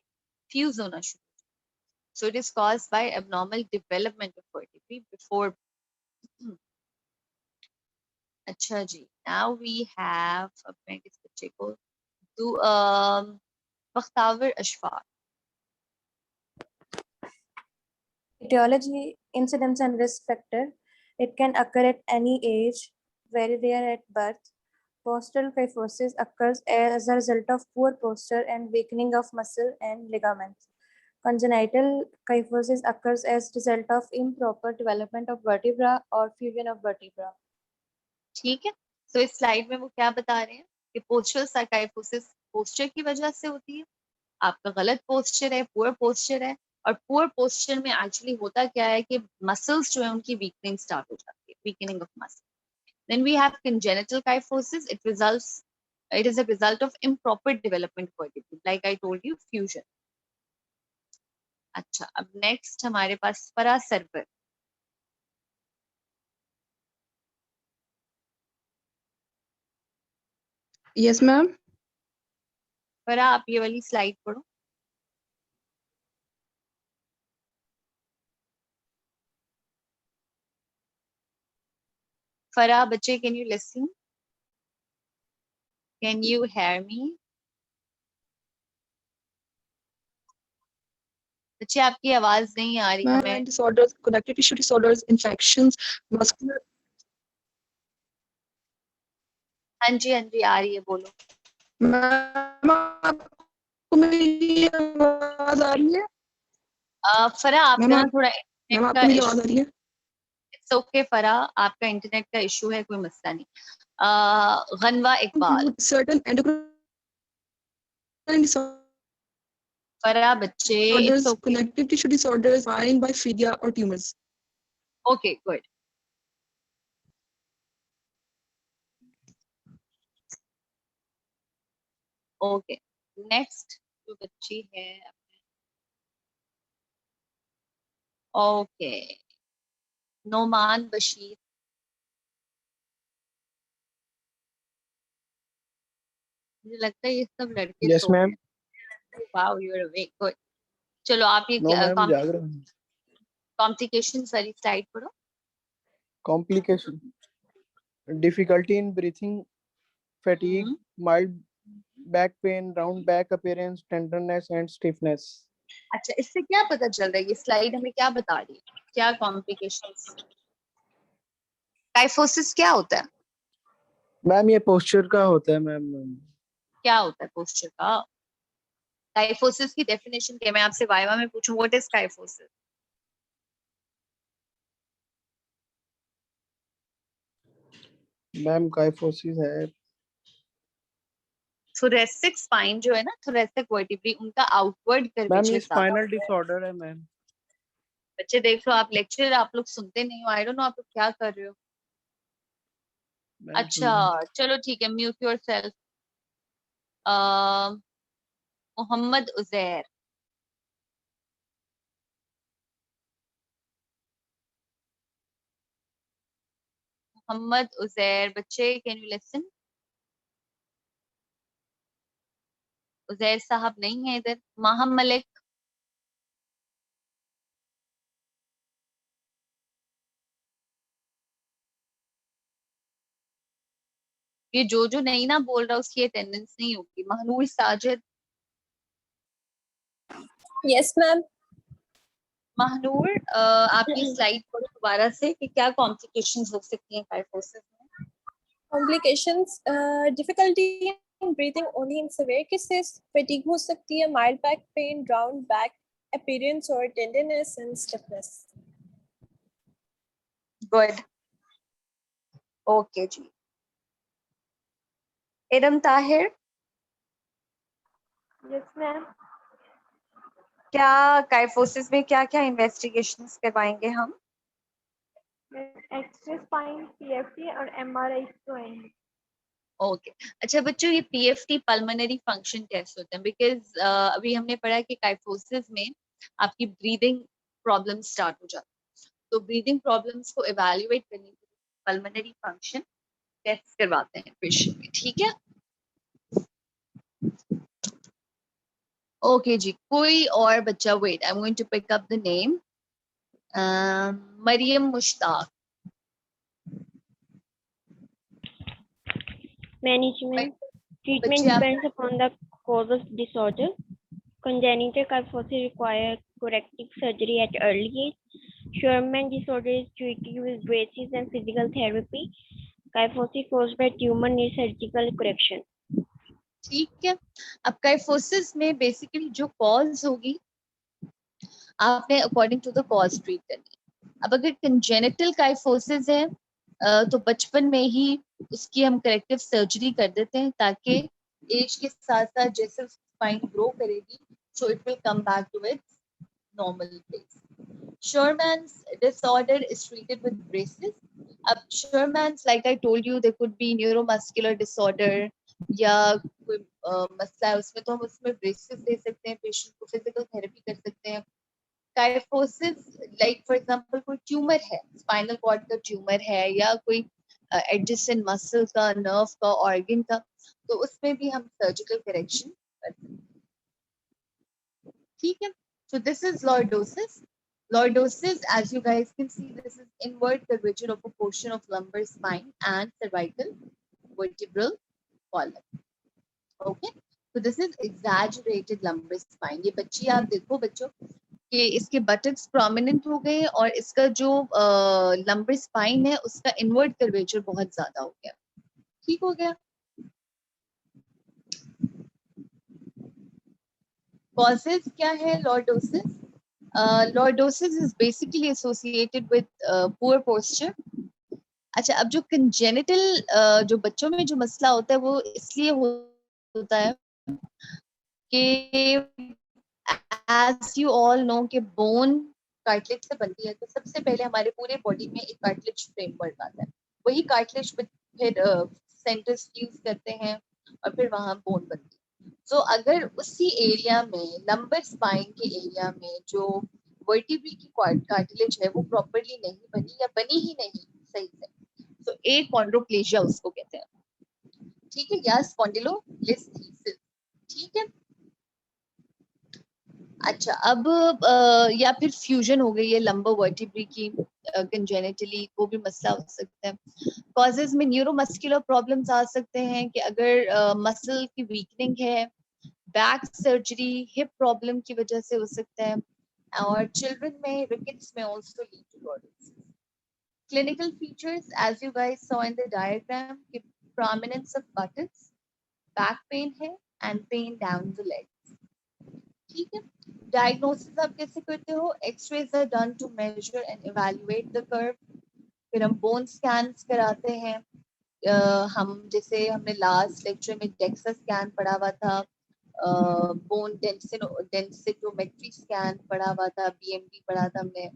फ्यूज होना शुरू, so it is caused by abnormal development of vertebrae before. अच्छा जी, now we have, अब मैं किस बच्चे को do Bakhtawar Ashfaq. Etiology, incidence and risk factor. It can occur at any age, very rare at birth. Postural kyphosis occurs as a result of poor posture and weakening of muscle and ligaments. Congenital kyphosis occurs as a result of improper development of vertebra or fusion of vertebra. ठीक है, तो इस slide में वो क्या बता रहे हैं कि पोस्चरल काइफोसिस पोस्चर की वजह से होती है। आपका गलत पोस्चर है, पुअर पोस्चर है, और पुअर पोस्चर में एक्चुअली होता क्या है कि मसल्स जो है उनकी वीकनिंग स्टार्ट हो जाती है, weakening of muscle. Then we have congenital kyphosis. It is a result of improper development of vertebrae, like I told you, fusion. अच्छा, अब नेक्स्ट हमारे पास फरा सरवर। Yes, ma'am. फरा, आप ये वाली स्लाइड पढ़ो। फरा बच्चे, can you listen? Can you hear me? बच्चे आपकी आवाज नहीं आ रही है। मैं Disorders, connective tissue disorders, infections, muscular. हाँ जी आ रही है, बोलो। मैम, आपको मेरी आवाज आ रही है? फरा आपका ना थोड़ा मैम, इंटरनेट का आपको मेरी आवाज इशू। आ रही है? इट्स ओके फरा, आपका इंटरनेट का इशू है, कोई मसला नहीं। गनवा इकबाल। Certain endocrine फरा बच्चे, it's disorders, okay. connective tissue disorders, defined by fibria or tumors. Okay good. Okay, next जो बच्ची है, ओके, नोमान बशीर। मुझे लगता है ये सब लड़के यस सो मैम। गए। Wow, you are awake, good. चलो आप ये नो मैम, जाग रहा हूँ। कॉम्प्लिकेशन वाली स्लाइड पढ़ो। Complication, difficulty in breathing, fatigue, mild back pain, round back appearance, tenderness and stiffness. अच्छा, इससे क्या पता चल रहा है, ये स्लाइड हमें क्या बता रही है, क्या कॉम्प्लिकेशंस? काइफोसिस क्या होता है? मैम ये पोस्चर का होता है मैम। क्या होता है पोस्चर का? काइफोसिस की डेफिनेशन क्या, मैं आपसे वाइवा में पूछूं, what is kyphosis? Ma'am kyphosis है, थोरैसिक स्पाइन जो है ना, थोरैसिक वर्टिब्री, उनका आउटवर्ड मैम कर्वेचर ये ज्यादा स्पाइनल होता है। डिसऑर्डर है मैम। बच्चे देख लो, आप लेक्चर आप लोग सुनते नहीं हो, आई डोंट नो आप लोग क्या कर रहे हो। मैम अच्छा चलो ठीक है, म्यूट योरसेल्फ। मोहम्मद उजैर। मोहम्मद उजैर बच्चे, कैन यू लिसन? उजैर साहब नहीं है इधर। माहम मलिक। ये जो नहीं ना बोल रहा उसकी अटेंडेंस नहीं होगी। Mahnoor Sajid, Yes, ma'am. महनूर आपकी स्लाइड पढ़ो दोबारा से कि क्या कॉम्प्लिकेशंस हो सकती हैं काइफोसिस में। Complications, difficulty in breathing only in severe cases, fatigue हो सकती है, mild back pain, round back appearance or tenderness and stiffness. Good, okay जी। Iram Tahir, Yes, ma'am. क्या काइफोसिस में क्या क्या इन्वेस्टिगेशंस करवाएंगे हम? X-ray spine, PFT और MRI तो है। ओके अच्छा बच्चों, ये पीएफटी पल्मोनरी फंक्शन टेस्ट होते हैं बिकॉज अभी हमने पढ़ा कि काइफोसिस में आपकी ब्रीदिंग प्रॉब्लम स्टार्ट हो जाती है, तो ब्रीदिंग प्रॉब्लम्स को इवैल्यूएट करने के लिए पल्मोनरी फंक्शन टेस्ट करवाते हैं पेशेंट में, ठीक है। ओके जी, कोई और बच्चा, wait I am going to pick up the name, Mariam Mushtaq. Management. Treatment बच्चे आप depends upon the cause of disorder. Congenital kyphosis require corrective surgery at early age. Sherman disorder is treated with braces and physical therapy. Kyphosis caused by tumor needs surgical correction. ठीक है। अब kyphosis में basically जो cause होगी आपने according to the cause treat करनी है। अब अगर कंजेनिटल काइफोसिस है तो बचपन में ही उसकी हम करेक्टिव सर्जरी कर देते हैं ताकि एज के साथ साथ जैसे स्पाइन ग्रो करेगी so it will come back to its normal place. Sherman's disorder is treated with braces. अब Sherman's, like I told you, there could be neuromuscular disorder या कोई मसला है उसमें, तो हम उसमें ब्रेसेस दे सकते हैं, पेशेंट को फिजिकल थेरेपी कर सकते हैं। काइफोसिस लाइक फॉर एग्जांपल कोई ट्यूमर है, स्पाइनल कॉर्ड का ट्यूमर है या कोई एडजेसेंट मसल का, नर्व का, ऑर्गन का, तो उसमें भी हम सर्जिकल करेक्शन कर सकते हैं, ठीक है। So this is lordosis. Lordosis, as you guys can see, this is inward curvature of a portion of lumbar spine and cervical vertebral column. Okay, so this is exaggerated lumbar spine. ये बच्ची आप देखो बच्चों कि इसके buttocks prominent हो गए और इसका जो लंबर स्पाइन है उसका इनवर्ड कर्वेचर बहुत ज्यादा हो गया, ठीक हो गया। कॉजेज क्या है lordosis? Lordosis is basically associated with poor posture. अच्छा, अब जो कंजेनिटल जो बच्चों में जो मसला होता है वो इसलिए होता है कि as you all know कि बोन कार्टिलेज से बनती है, तो सबसे पहले हमारे पूरे बॉडी में एक कार्टिलेज फ्रेमवर्क आता है, वही कार्टिलेज फिर सेंटर्स फ्यूज करते हैं और फिर वहां बोन बनती है। तो अगर उसी एरिया में लंबर स्पाइन के एरिया में जो वर्टिब्री की कार्टिलेज है वो प्रॉपर्ली नहीं बनी या बनी ही नहीं सही से, तो एकॉन्ड्रोप्लेजिया उसको कहते हैं, ठीक है, या स्पॉन्डिलोलिस्थेसिस, ठीक है। अच्छा, अब या फिर फ्यूजन हो गई है लंबर वर्टिब्री की कंजेनिटली, वो भी मसला हो सकता है। कॉजेज में न्यूरोमस्कुलर प्रॉब्लम्स आ सकते हैं कि अगर मसल की वीकनिंग है, बैक सर्जरी, हिप प्रॉब्लम की वजह से हो सकता है, और चिल्ड्रन में रिकेट्स में also lead to lordosis. Clinical features as you guys saw in the diagram कि prominence of buttocks, back pain है and pain down the legs, ठीक है। डायग्नोसिस आप कैसे करते हो? X-rays are done to measure and evaluate the curve, फिर हम बोन स्कैन्स कराते हैं। हम जैसे हमने लास्ट लेक्चर में डेक्सा स्कैन पढ़ा हुआ था, बोन डेंसिटोमेट्री स्कैन पढ़ा हुआ था, बीएमडी पढ़ा था हमने।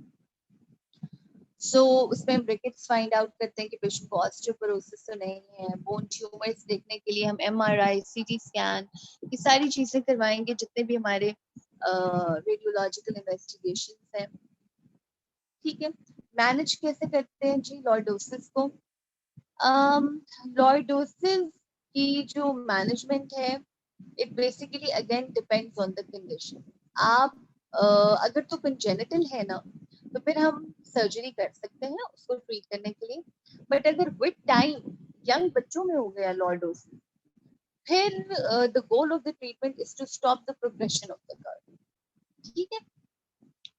सो उसमें हम रिकेट्स फाइंड आउट करते हैं कि पेशेंट को ऑस्टियोपोरोसिस तो नहीं है। बोन ट्यूमर्स देखने के लिए हम एमआरआई, सीटी स्कैन, ये सारी चीजें करवाएंगे जितने भी हमारे रेडियोलॉजिकल इन्वेस्टिगेशंस हैं, ठीक है। मैनेज कैसे करते हैं जी लॉर्डोसिस को? लॉर्डोसिस की जो मैनेजमेंट है it basically again depends on the condition. आप अगर तो कंजेनिटल है ना तो फिर हम सर्जरी कर सकते हैं उसको ट्रीट करने के लिए, बट अगर विद टाइम यंग बच्चों में हो गया लॉर्डोसिस, फिर the goal of the treatment is to stop the progression of the curve. ठीक है,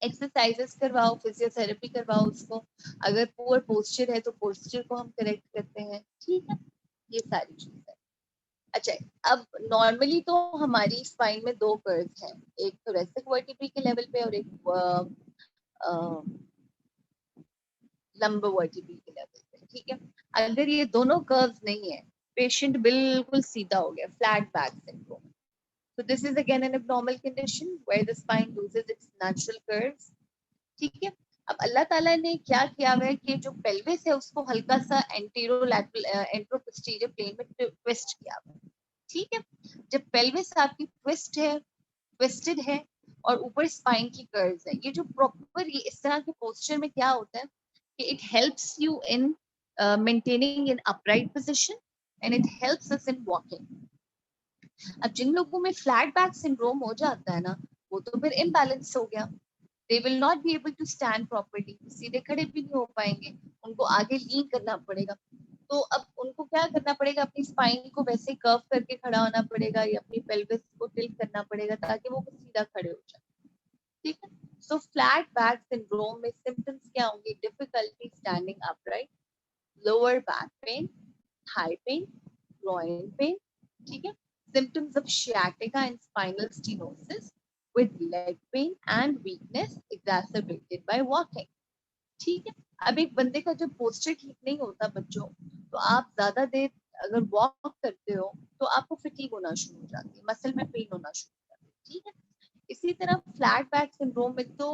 एक्सरसाइजेस करवाओ, फिजियोथेरेपी करवाओ उसको, अगर पुअर पोस्चर है तो पोस्चर को हम करेक्ट करते हैं। ठीक है, ये सारी चीज है। अच्छा, अब नॉर्मली तो हमारी स्पाइन में दो कर्व्स हैं, एक थोरेसिक वर्टिब्री के लेवल पे और एक लंबर वर्टिब्री के लेवल पे। ठीक है, अगर ये दोनों कर्व्स नहीं है, पेशेंट बिल्कुल सीधा हो गया, flat back syndrome. So this is again an abnormal condition where the spine loses its natural curves. ठीक है, अब अल्लाह ताला ने क्या किया हुआ है कि जो पेल्विस है उसको हल्का सा एंटीरोलैटरल एंट्रोपोस्टीरियर प्लेन में ट्विस्ट किया हुआ है। ठीक है, जब पेल्विस आपकी ट्विस्टेड है और ऊपर स्पाइन की कर्व्स है, ये जो प्रॉपर ये इस तरह के पोस्चर में क्या होता है कि it helps you in maintaining in upright position and it helps us in walking. अब जिन लोगों में फ्लैट बैक सिंड्रोम हो जाता है ना, वो तो फिर इम्बैलेंस हो गया, they will not be able to stand properly, सीधे खड़े भी नहीं हो पाएंगे, उनको आगे लीन करना पड़ेगा। तो अब उनको क्या करना पड़ेगा, अपनी स्पाइन को वैसे कर्व करके खड़ा होना पड़ेगा या अपनी पेल्विस को टिल्ट करना पड़ेगा ताकि वो सीधा खड़े हो जाए। ठीक है, सो फ्लैट बैक सिंड्रोम में सिम्टम्स क्या होंगे, difficulty standing upright, lower back pain, thigh pain, groin pain. ठीक है, symptoms of sciatica and spinal stenosis with leg pain and weakness exacerbated by walking. ठीक है, अब एक बंदे का जब पोस्चर ठीक नहीं होता बच्चों, तो आप ज्यादा देर अगर वॉक करते हो तो आपको फटीग होना शुरू हो जाती है, मसल में पेन होना शुरू हो जाती है। ठीक है, इसी तरह फ्लैट बैक सिंड्रोम में तो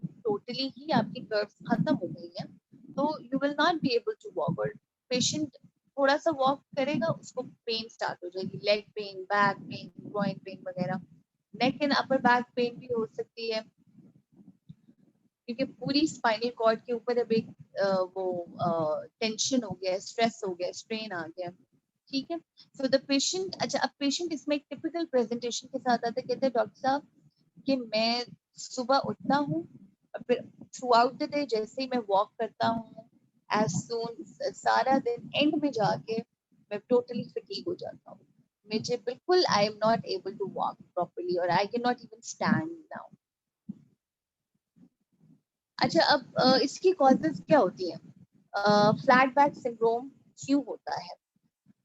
टोटली ही आपकी कर्व्स खत्म हो गई हैं, तो you will not be able to walk, और पेशेंट थोड़ा सा वॉक करेगा उसको पेन स्टार्ट हो जाएगी, leg pain, back pain, groin pain वगैरह। Neck and upper back pain भी हो सकती है क्योंकि पूरी स्पाइनल कॉर्ड के ऊपर अब एक वो टेंशन हो गया, स्ट्रेस हो गया, स्ट्रेन आ गया। ठीक है, सो द पेशेंट, अच्छा अब पेशेंट इसमें एक टिपिकल प्रेजेंटेशन के साथ आता है, कहते हैं डॉक्टर साहब कि मैं सुबह उठता हूँ और फिर थ्रू आउट द डे जैसे ही मैं वॉक करता हूँ, एज सून सारा दिन एंड में जाके मैं टोटली फटीग हो जाता हूँ, मुझे बिल्कुल I am not able to walk properly और I can not even stand now. अच्छा, अब इसकी कॉजेज क्या होती हैं, फ्लैट बैक सिंड्रोम क्यों होता है?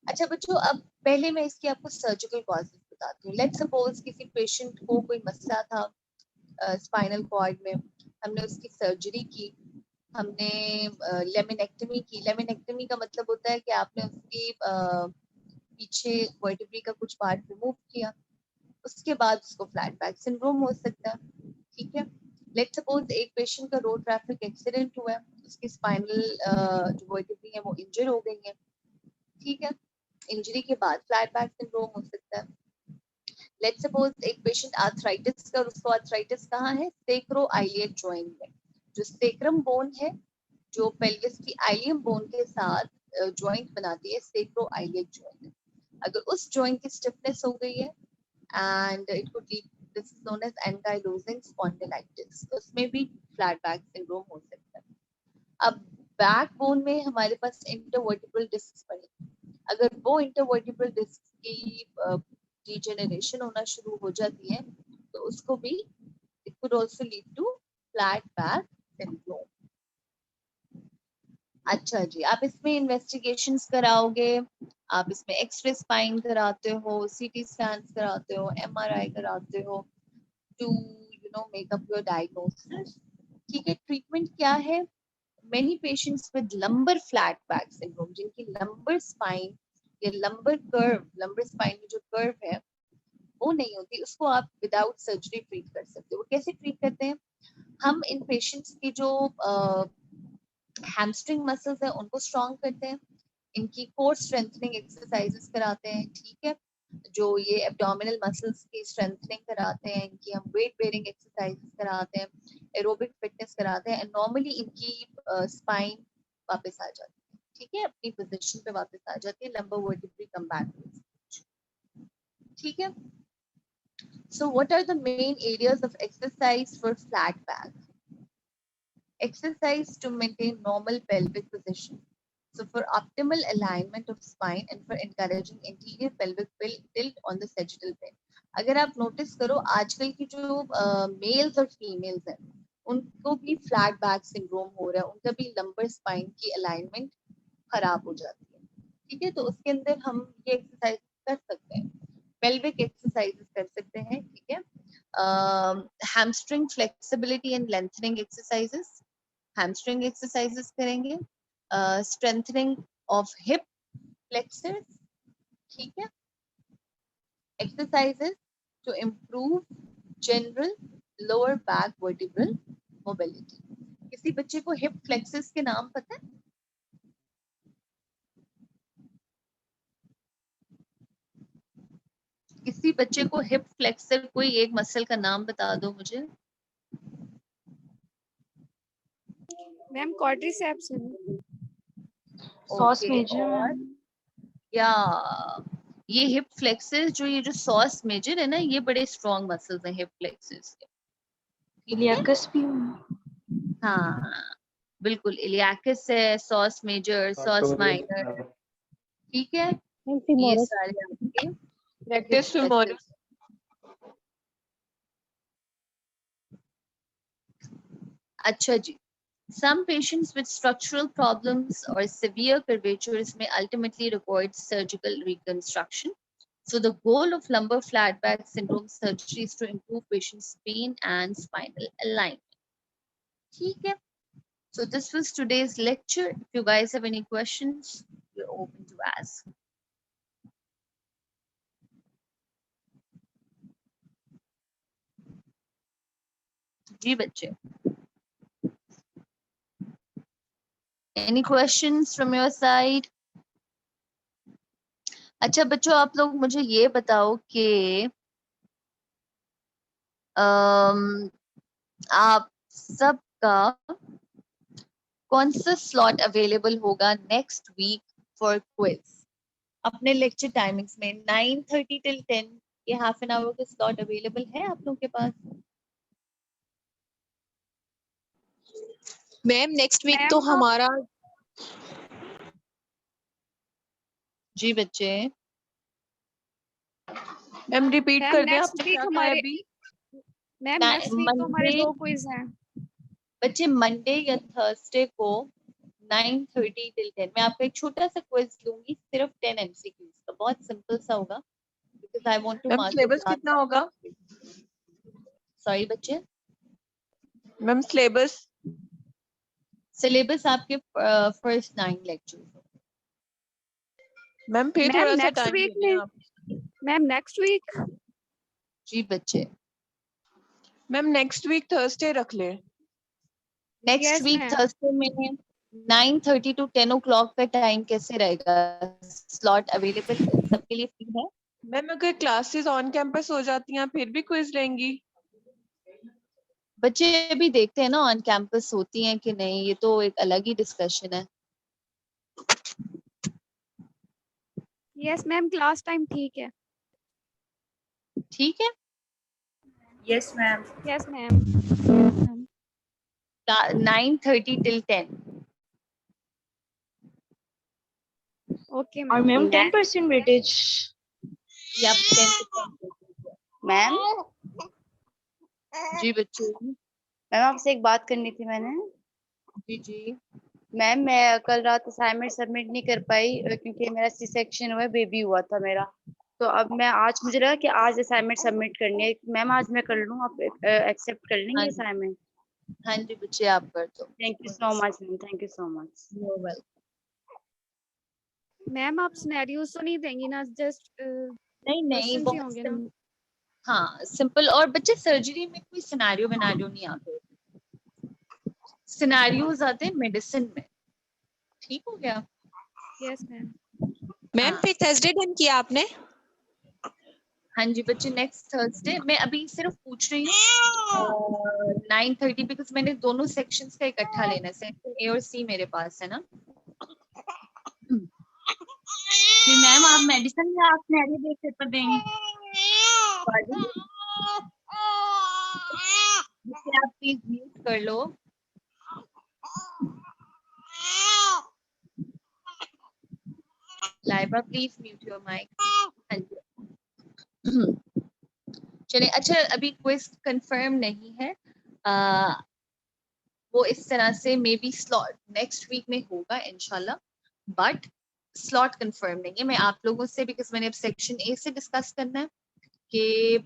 अच्छा बच्चों, अब पहले मैं इसकी आपको सर्जिकल कॉजेज बताती हूँ। लेट्स सपोज किसी पेशेंट को कोई मसला था स्पाइनल कॉर्ड में, हमने उसकी सर्जरी की, हमने लेमिनेक्टमी की। लेमिनेक्टमी का मतलब होता है कि आपने उसकी पीछे वर्टिब्री का कुछ पार्ट रिमूव किया, उसके बाद उसको फ्लैट बैक सिंड्रोम हो सकता है। ठीक है, लेट्स सपोज एक पेशेंट का रोड ट्रैफिक एक्सीडेंट हुआ है, उसकी स्पाइनल जो वर्टिब्री है वो इंजर हो गई है। ठीक है, इंजरी के बाद फ्लैट बैक सिंड्रोम हो सकता है। लेट्स सपोज एक पेशेंट आर्थराइटिस का, और उसको आर्थराइटिस कहाँ है, सेक्रोइलियक जॉइंट में। जो सेक्रम बोन है जो पेल्विस की आइलियम बोन के साथ जॉइंट बनाती है, सेक्रोइलियक जॉइंट, अगर उस जॉइंट की स्टिफनेस हो गई है and it could lead, this is known as ankylosing spondylitis, तो उसमें भी फ्लैट बैक सिंड्रोम हो सकता है। अब बैक बोन में हमारे पास इंटरवर्टिब्रल डिस्क पड़े, अगर वो इंटरवर्टिब्रल डिस्क की डिजेनरेशन होना शुरू हो जाती है तो उसको भी it could also lead to flat back syndrome. अच्छा जी, आप इसमें इन्वेस्टिगेशंस कराओगे, आप इसमें एक्सरे स्पाइन कराते हो, सीटी स्कैन कराते हो, एमआरआई कराते हो to make up your diagnosis. ठीक है, ट्रीटमेंट क्या है, many patients with lumbar flat back syndrome, जिनकी लंबर स्पाइन या लंबर कर्व, लंबर स्पाइन में जो कर्व है वो नहीं होती, उसको आप विदाउट सर्जरी ट्रीट कर सकते हो। कैसे ट्रीट करते हैं, हम इन पेशेंट्स की जो हैमस्ट्रिंग मसल्स है उनको स्ट्रॉन्ग करते हैं, इनकी कोर स्ट्रेंथनिंग एक्सरसाइजेस कराते हैं। ठीक है, जो ये एब्डोमिनल मसल्स की स्ट्रेंथनिंग कराते हैं, इनकी हम वेट बेयरिंग एक्सरसाइजेस कराते हैं, एरोबिक फिटनेस कराते हैं, एंड नॉर्मली इनकी स्पाइन वापस आ जाती है। ठीक है, अपनी पोजीशन पे वापस आ जाती है, लंबर वर्टिब्री कम बैक। ठीक है, so what are the main areas of exercise for flat back? Exercise to maintain normal pelvic position, So for optimal alignment of spine and for encouraging anterior pelvic tilt on the sagittal plane. अगर आप notice करो आजकल की जो mails और females हैं उनको भी फ्लैट बैक सिंड्रोम हो रहा है, उनका भी लंबर स्पाइन की अलाइनमेंट खराब हो जाती है। ठीक है, तो उसके अंदर हम ये एक्सरसाइज कर सकते हैं, पेल्विक एक्सरसाइजेस कर सकते हैं। ठीक है, hamstring flexibility and lengthening exercises, hamstring exercises करेंगे, स्ट्रेंथनिंग ऑफ हिप फ्लेक्सर्स। ठीक है, exercises to improve general lower back vertebral mobility. किसी बच्चे को hip flexors के नाम पता है? किसी बच्चे को hip flexor कोई एक मसल का नाम बता दो मुझे। मैम quadriceps है। सॉस Okay, मेजर और या ये हिप फ्लेक्सर्स जो ये जो सॉस मेजर है ना, ये बड़े स्ट्रॉन्ग मसल्स हैं हिप फ्लेक्सर्स के। ठीक है? इलियाकस भी हाँ बिल्कुल, इलियाकस है, सॉस मेजर, सॉस माइनर। ठीक है, ये सारे आपके Rectus femoris. अच्छा जी, some patients with structural problems or severe curvatures may ultimately require surgical reconstruction. So the goal of lumbar flat back syndrome surgery is to improve patients' pain and spinal alignment. ठीक है, so this was today's lecture. If you guys have any questions, you're open to ask. जी बच्चे, any questions from your side? अच्छा बच्चों, आप लोग मुझे ये बताओ कि आप सबका कौन सा स्लॉट अवेलेबल होगा नेक्स्ट वीक फॉर क्विज? अपने लेक्चर टाइमिंग्स में 9:30 till 10 ये हाफ एन आवर का स्लॉट अवेलेबल है आप लोगों के पास? मैम नेक्स्ट वीक तो हमारा जी बच्चे, मैम रिपीट मैम कर दें, नेक्स्ट आपने वीक क्या कहा हमारे अभी? मैम नेक्स्ट वीक तो हमारे मंडे 2 क्विज हैं। बच्चे, मंडे या थर्सडे को 9:30 till 10 मैं आपको एक छोटा सा क्विज लूंगी, सिर्फ 10 MCQs का, बहुत सिंपल सा होगा, because I want to ma'am mark syllabus कितना होगा? सॉरी बच्चे, मैम सिलेबस सिलेबस आपके फर्स्ट 9 लेक्चर। मैम फिर मैम थोड़ा सा नेक्स्ट टाइम वीक दे दें में आप। मैम नेक्स्ट वीक जी बच्चे, मैम नेक्स्ट वीक थर्सडे रख ले। Next Yes, week ma'am. Thursday में 9:30 to 10 o'clock का टाइम कैसे रहेगा? स्लॉट अवेलेबल सबके लिए फ्री है? मैम अगर क्लासेस ऑन कैंपस हो जाती हैं फिर भी क्विज लेंगी? बच्चे अभी देखते हैं ना ऑन कैंपस होती हैं कि नहीं, ये तो एक अलग ही डिस्कशन है। यस मैम क्लास टाइम ठीक है। ठीक है, Yes, ma'am. Yes ma'am. 9:30 till 10। Okay और मैम। Ma'am 10% weightage. या 10%। मैम जी बच्चे, मैम आपसे एक बात करनी थी मैंने। जी जी, मैम मैं कल रात असाइनमेंट सबमिट नहीं कर पाई क्योंकि मेरा सी सेक्शन हुआ, बेबी हुआ था मेरा। तो अब मैं आज, मुझे लगा कि आज असाइनमेंट सबमिट करनी है। मैम आज मैं कर लूँ, आप एक्सेप्ट कर लेंगे हाँ जी। असाइनमेंट? हाँ जी बच्चे, आप कर दो। Thank you so much ma'am, thank you so much. You're welcome। Ma'am आप सिनेरियोज तो नहीं देंगी ना, जस्ट नहीं नहीं, क्वेश्चंस ही होंगे ना? हाँ सिंपल। और बच्चे सर्जरी में कोई सिनेरियो विनारियो नहीं आते, सिनेरियोज आते हैं मेडिसिन में। ठीक हो गया? Yes ma'am. मैम हाँ। फिर थर्सडे डन किया आपने? हाँ जी बच्चे, नेक्स्ट थर्सडे। मैं अभी सिर्फ पूछ रही हूँ 9:30, बिकॉज मैंने दोनों सेक्शंस का इकट्ठा लेना है, सेक्शन ए और सी मेरे पास है ना। फिर मैम आप मेडिसिन या आप सिनेरियो देख पेपर देंगे? बच्चे आप प्लीज म्यूट कर लो। Laiba please mute your mic. चलिए, अच्छा अभी क्विज कंफर्म नहीं है, वो इस तरह से may be slot next week में होगा इंशाल्लाह, बट स्लॉट कंफर्म नहीं है। मैं आप लोगों से, बिकॉज मैंने अब सेक्शन ए से डिस्कस करना है कि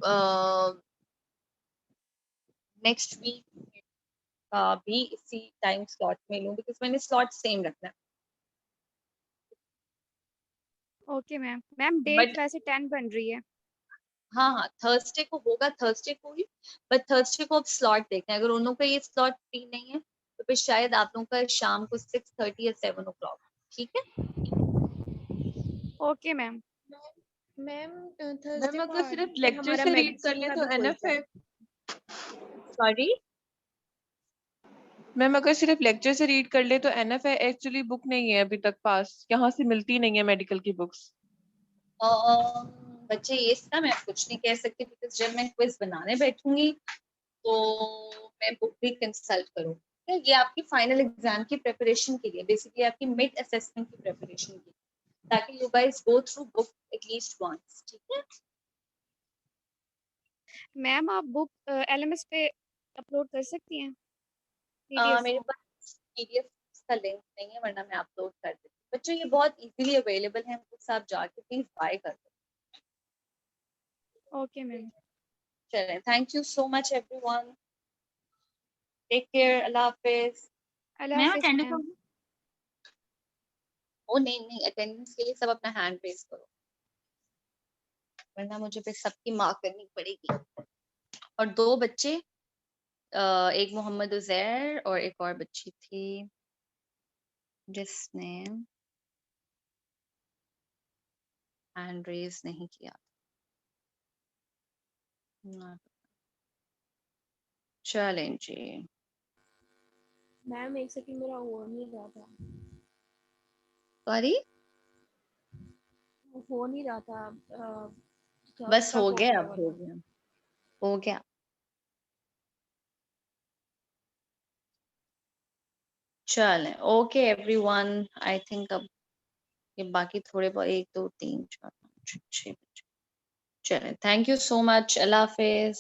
नेक्स्ट वीक भी इसी टाइम स्लॉट में लूँ, बिकॉज मैंने स्लॉट सेम रखना है। Okay ma'am. Ma'am date but वैसे 10 बन रही है। हाँ हाँ, थर्सडे को होगा, थर्सडे को ही, बट थर्सडे को अब स्लॉट देखना है। अगर उन लोगों का ये स्लॉट फ्री नहीं है तो फिर शायद आप लोगों का शाम को 6:30 या 7 o'clock, ठीक है? Okay ma'am. Ma'am ma'am Thursday को अगर सिर्फ आगे लेक्चर हमारा से रीड कर मेडिसिन ले का तो भी एनफ खुलता है। है। सॉरी मैम अगर सिर्फ लेक्चर से रीड कर ले तो एनफ है, एक्चुअली बुक नहीं है अभी तक पास, यहाँ से मिलती नहीं है मेडिकल की बुक्स। बच्चे ये इसका मैं कुछ नहीं कह सकती, बिकॉज जब मैं क्विज बनाने बैठूंगी तो मैं बुक भी कंसल्ट करूँ। ये आपकी फाइनल एग्जाम की प्रिपरेशन के लिए, बेसिकली आपकी मिड असेसमेंट की प्रिपरेशन के लिए, ताकि you guys go through book at least once, ठीक है? मैम आप बुक LMS पे अपलोड कर सकती हैं PDF। मेरे पास PDF का लिंक नहीं है, वरना मैं अपलोड कर देती। बच्चों ये बहुत इजीली अवेलेबल है, बुक्स आप जाके प्लीज बाय कर दो। Okay ma'am. चलें, thank you so much everyone, take care, अल्लाह हाफिज। अल्लाह हाफिज मैम। ओ नहीं, अटेंडेंस के लिए सब अपना हैंड रेज करो, वरना मुझे फिर सबकी मार्क करनी पड़ेगी। और 2 बच्चे, एक मोहम्मद उजैर और एक और बच्ची थी जिसने हैंड रेज नहीं किया। चलें जी। मैम एक सेकंड, मेरा हो नहीं रहा था, सॉरी, हो नहीं रहा था, बस स्टक हो हो गया, गया अब हो वाला। गया, हो गया। चलें, ओके एवरीवन, आई थिंक अब ये बाकी थोड़े बहुत 1 2 3 4 5 6 बच्चे। चलें, thank you so much, Allah Hafiz.